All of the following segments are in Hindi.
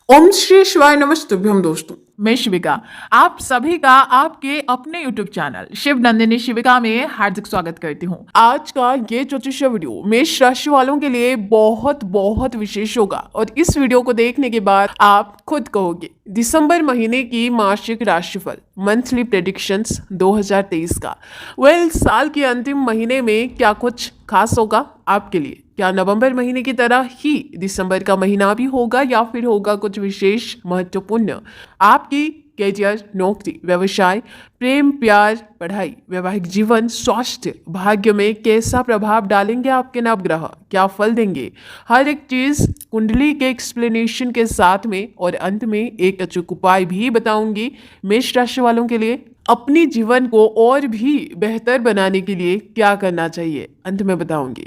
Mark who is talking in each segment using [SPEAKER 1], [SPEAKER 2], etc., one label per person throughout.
[SPEAKER 1] ओम श्री शिवाय नमस्तुभ्यम दोस्तों।
[SPEAKER 2] मैं शिविका आप सभी का आपके अपने YouTube चैनल शिव नंदिनी शिविका में हार्दिक स्वागत करती हूँ।
[SPEAKER 1] आज का ये ज्योतिषीय वीडियो मेष राशि वालों के लिए बहुत बहुत विशेष होगा और इस वीडियो को देखने के बाद आप खुद कहोगे दिसंबर महीने की मासिक राशिफल मंथली प्रेडिक्शंस 2023 का साल के अंतिम महीने में क्या कुछ खास होगा आपके लिए। क्या नवंबर महीने की तरह ही दिसंबर का महीना भी होगा या फिर होगा कुछ विशेष महत्वपूर्ण। आपकी कैरियर, नौकरी, व्यवसाय, प्रेम, प्यार, पढ़ाई, वैवाहिक जीवन, स्वास्थ्य, भाग्य में कैसा प्रभाव डालेंगे आपके नवग्रह, क्या फल देंगे, हर एक चीज कुंडली के एक्सप्लेनेशन के साथ में और अंत में एक अचूक उपाय भी बताऊंगी मेष राशि वालों के लिए अपनी जीवन को और भी बेहतर बनाने के लिए क्या करना चाहिए अंत में बताऊंगी।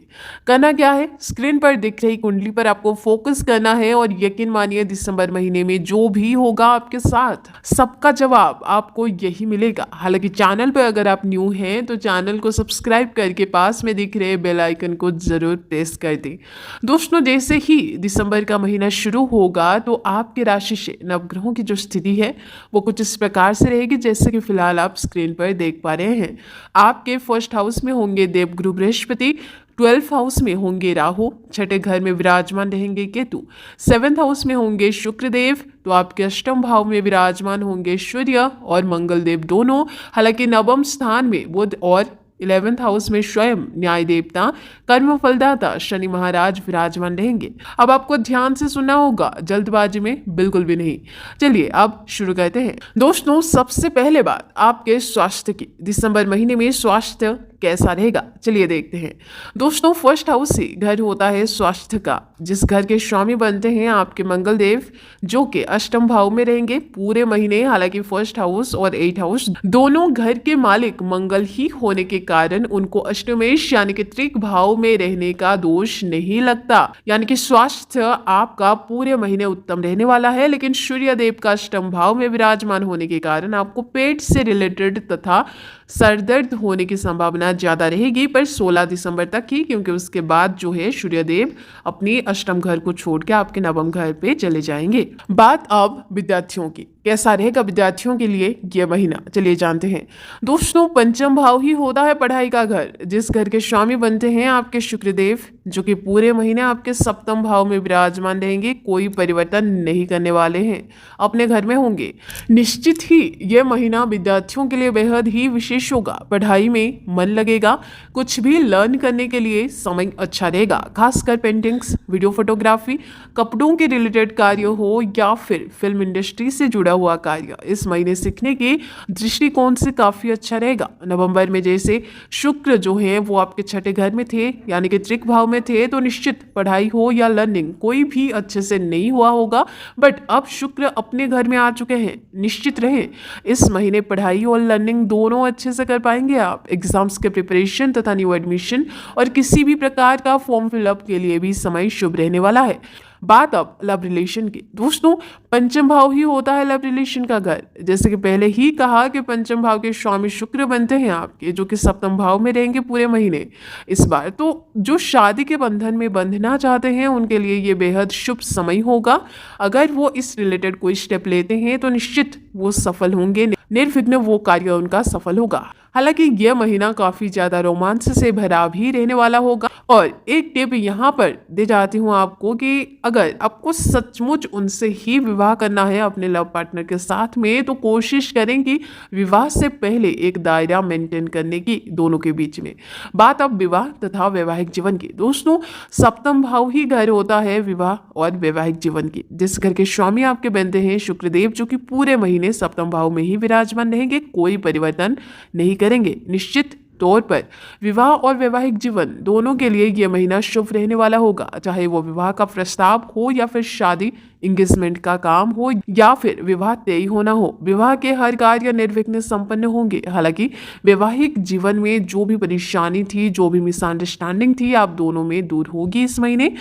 [SPEAKER 1] करना क्या है, स्क्रीन पर दिख रही कुंडली पर आपको फोकस करना है और यकीन मानिए दिसंबर महीने में जो भी होगा आपके साथ सबका जवाब आपको यही मिलेगा। हालांकि चैनल पर अगर आप न्यू हैं तो चैनल को सब्सक्राइब करके पास में दिख रहे बेल आइकन को जरूर प्रेस कर दें। दोस्तों, जैसे ही दिसंबर का महीना शुरू होगा तो आपकी राशि से नवग्रहों की जो स्थिति है वो कुछ इस प्रकार से रहेगी जैसे कि फिलहाल आप स्क्रीन पर देख पा रहे हैं। आपके फर्स्ट हाउस में होंगे देवगुरु बृहस्पति, 12th हाउस में होंगे राहु, छठे घर में विराजमान रहेंगे केतु, 7th हाउस में होंगे शुक्रदेव, तो आपके अष्टम भाव में विराजमान होंगे सूर्य और मंगल देव दोनों। हालांकि नवम स्थान में बुध और 11th हाउस में स्वयं न्याय देवता कर्म फलदाता शनि महाराज विराजमान रहेंगे। अब आपको ध्यान से सुनना होगा, जल्दबाजी में बिल्कुल भी नहीं। चलिए अब शुरू करते हैं। दोस्तों, सबसे पहले बात आपके स्वास्थ्य की। दिसंबर महीने में स्वास्थ्य कैसा रहेगा चलिए देखते हैं। दोस्तों, फर्स्ट हाउस ही घर होता है स्वास्थ्य का, जिस घर के स्वामी बनते हैं आपके मंगल देव, जो कि अष्टम भाव में रहेंगे पूरे महीने। हालांकि फर्स्ट हाउस और 8th हाउस दोनों घर के मालिक मंगल ही होने के कारण उनको अष्टमेश यानी कि त्रिक भाव में रहने का दोष नहीं लगता, यानी कि स्वास्थ्य आपका पूरे महीने उत्तम रहने वाला है। लेकिन सूर्य देव का अष्टम भाव में विराजमान होने के कारण आपको पेट से रिलेटेड तथा सरदर्द होने की संभावना ज्यादा रहेगी, पर 16 दिसंबर तक ही, क्योंकि उसके बाद जो है सूर्यदेव अपनी अष्टम घर को छोड़ के आपके नवम घर पे चले जाएंगे। बात अब विद्यार्थियों की, कैसा रहेगा विद्यार्थियों के लिए यह महीना चलिए जानते हैं। दोस्तों, पंचम भाव ही होता है पढ़ाई का घर, जिस घर के स्वामी बनते हैं आपके शुक्रदेव, जो कि पूरे महीने आपके सप्तम भाव में विराजमान रहेंगे। कोई परिवर्तन नहीं करने वाले हैं, अपने घर में होंगे। निश्चित ही यह महीना विद्यार्थियों के लिए बेहद ही विशेष होगा। पढ़ाई में मन लगेगा, कुछ भी लर्न करने के लिए समय अच्छा रहेगा। खासकर पेंटिंग्स, वीडियो फोटोग्राफी, कपड़ों के रिलेटेड कार्य हो या फिर फिल्म इंडस्ट्री से जुड़ा हुआ कार्य, इस महीने सीखने के दृष्टिकोण से काफी अच्छा रहेगा। नवंबर में जैसे शुक्र जो है वो आपके छठे घर में थे यानी कि त्रिक भाव में थे, तो निश्चित पढ़ाई हो या लर्निंग कोई भी अच्छे से नहीं हुआ होगा। बट अब शुक्र अपने घर में आ चुके हैं, निश्चित रहे इस महीने पढ़ाई और लर्निंग दोनों अच्छे से कर पाएंगे आप। एग्जाम्स के प्रिपरेशन तथा न्यू एडमिशन और किसी भी प्रकार का फॉर्म फिलअप के लिए भी समय शुभ रहने वाला है। बात अब लव रिलेशन की। दोस्तों, पंचम भाव ही होता है लव रिलेशन का घर, जैसे कि पहले ही कहा कि पंचम भाव के स्वामी शुक्र बनते हैं आपके, जो कि सप्तम भाव में रहेंगे पूरे महीने इस बार। तो जो शादी के बंधन में बंधना चाहते हैं उनके लिए ये बेहद शुभ समय होगा। अगर वो इस रिलेटेड कोई स्टेप लेते हैं तो निश्चित वो सफल होंगे, निर्विघ्न वो कार्य उनका सफल होगा। हालांकि यह महीना काफी ज्यादा रोमांच से भरा भी रहने वाला होगा। और एक टिप यहाँ पर दे जाती हूँ आपको कि अगर आपको सचमुच उनसे ही विवाह करना है अपने लव पार्टनर के साथ में, तो कोशिश करें कि विवाह से पहले एक दायरा मेंटेन करने की दोनों के बीच में। बात अब विवाह तथा वैवाहिक जीवन की। दोस्तों, सप्तम भाव ही घर होता है विवाह और वैवाहिक जीवन की, जिस घर के स्वामी आपके बनते हैं शुक्रदेव, जो कि पूरे महीने सप्तम भाव में ही विराजमान रहेंगे। कोई परिवर्तन नहीं करेंगे। निश्चित तौर पर विवाह और वैवाहिक जीवन दोनों के लिए यह महीना शुभ रहने वाला होगा, चाहे वो विवाह का प्रस्ताव हो या फिर शादी इंगेजमेंट का काम हो या फिर विवाह तय होना हो। विवाह के हर कार्य निर्विघ्न संपन्न होंगे। हालांकि वैवाहिक जीवन में जो भी परेशानी थी, जो भी मिसअंडरस्टैंडिंग थी, आप दोनों में दूर होगी इस महीने।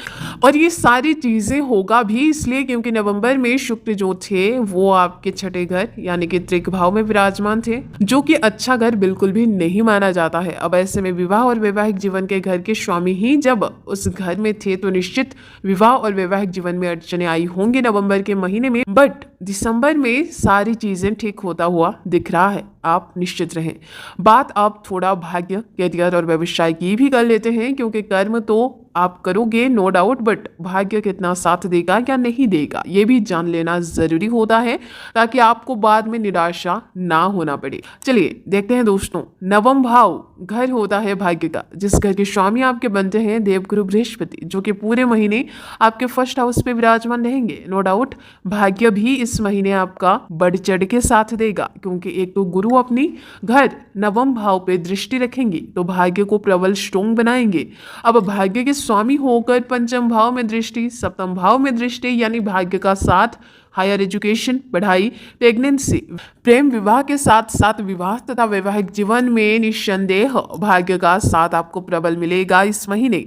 [SPEAKER 1] और ये सारी चीजें होगा भी इसलिए क्योंकि नवंबर में शुक्र जो थे वो आपके छठे घर यानी कि त्रिक भाव में विराजमान थे, जो कि अच्छा घर बिल्कुल भी नहीं माना जाता है। अब ऐसे में विवाह और वैवाहिक जीवन के घर के स्वामी ही जब उस घर में थे तो निश्चित विवाह और वैवाहिक जीवन में अड़चने आई होंगी। होंगे नवंबर के महीने में, बट दिसंबर में सारी चीजें ठीक होता हुआ दिख रहा है। आप निश्चित रहें। बात आप थोड़ा भाग्य, करियर और व्यवसाय की भी कर लेते हैं, क्योंकि कर्म तो आप करोगे नो डाउट, बट भाग्य कितना साथ देगा या नहीं देगा ये भी जान लेना जरूरी होता है, ताकि आपको बाद में निराशा ना होना पड़े। चलिए देखते हैं दोस्तों, नवम भाव घर होता है भाग्य का, जिस घर के स्वामी आपके बनते हैं देवगुरु बृहस्पति, जो कि पूरे महीने आपके फर्स्ट हाउस पे विराजमान रहेंगे। नो डाउट भाग्य भी इस महीने आपका बढ़ चढ़ के साथ देगा, क्योंकि एक तो गुरु अपनी घर नवम भाव पे दृष्टि रखेंगे तो भाग्य को प्रबल स्ट्रोंग बनाएंगे। अब भाग्य के स्वामी होकर पंचम भाव में दृष्टि, सप्तम भाव में दृष्टि, यानी भाग्य का साथ हायर एजुकेशन, पढ़ाई, प्रेगनेंसी, प्रेम विवाह के साथ साथ विवाह तथा वैवाहिक जीवन में निस्संदेह भाग्य का साथ आपको प्रबल मिलेगा इस महीने।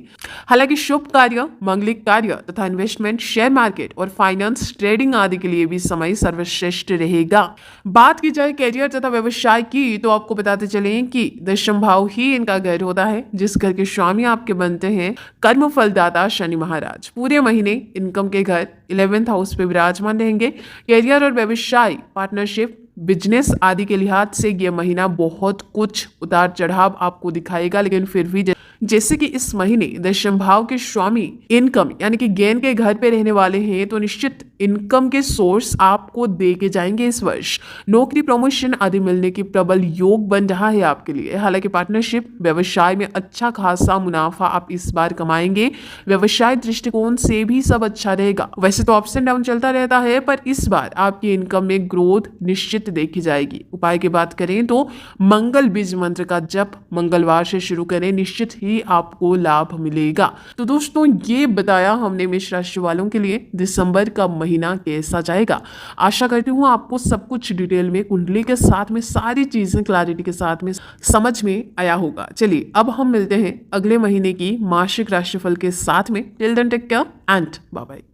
[SPEAKER 1] हालांकि शुभ कार्य, मांगलिक कार्य तथा इन्वेस्टमेंट, शेयर मार्केट और फाइनेंस, ट्रेडिंग आदि के लिए भी समय सर्वश्रेष्ठ रहेगा। बात की जाए करियर तथा व्यवसाय की, तो आपको बताते चलें कि दशम भाव ही इनका घर होता है, जिस घर के स्वामी आपके बनते हैं कर्म फलदाता शनि महाराज। पूरे महीने इनकम के घर 11th हाउस पे विराजमान रहेंगे। करियर और व्यवसाय, पार्टनरशिप, बिजनेस आदि के लिहाज से यह महीना बहुत कुछ उतार चढ़ाव आपको दिखाएगा, लेकिन फिर भी जैसे कि इस महीने दशम भाव के स्वामी इनकम यानी कि गेन के घर पे रहने वाले हैं, तो निश्चित इनकम के सोर्स आपको दे के जाएंगे इस वर्ष। नौकरी, प्रमोशन आदि मिलने की प्रबल योग बन रहा है आपके लिए। हालांकि पार्टनरशिप, व्यवसाय में अच्छा खासा मुनाफा आप इस बार कमाएंगे। व्यवसाय दृष्टिकोण से भी सब अच्छा रहेगा। वैसे तो अप्स एंड डाउन चलता रहता है, पर इस बार आपकी इनकम में ग्रोथ निश्चित देखी जाएगी। उपाय की बात करें तो मंगल बीज मंत्र का जप मंगलवार से शुरू करें, निश्चित ही आपको लाभ मिलेगा। तो दोस्तों ये बताया हमने मेष राशि वालों के लिए दिसंबर का महीना कैसा जाएगा। आशा करती हूँ आपको सब कुछ डिटेल में कुंडली के साथ में सारी चीजें क्लैरिटी के साथ में समझ में आया होगा। चलिए अब हम मिलते हैं अगले महीने की मासिक राशिफल के साथ में। Till then take care and bye bye.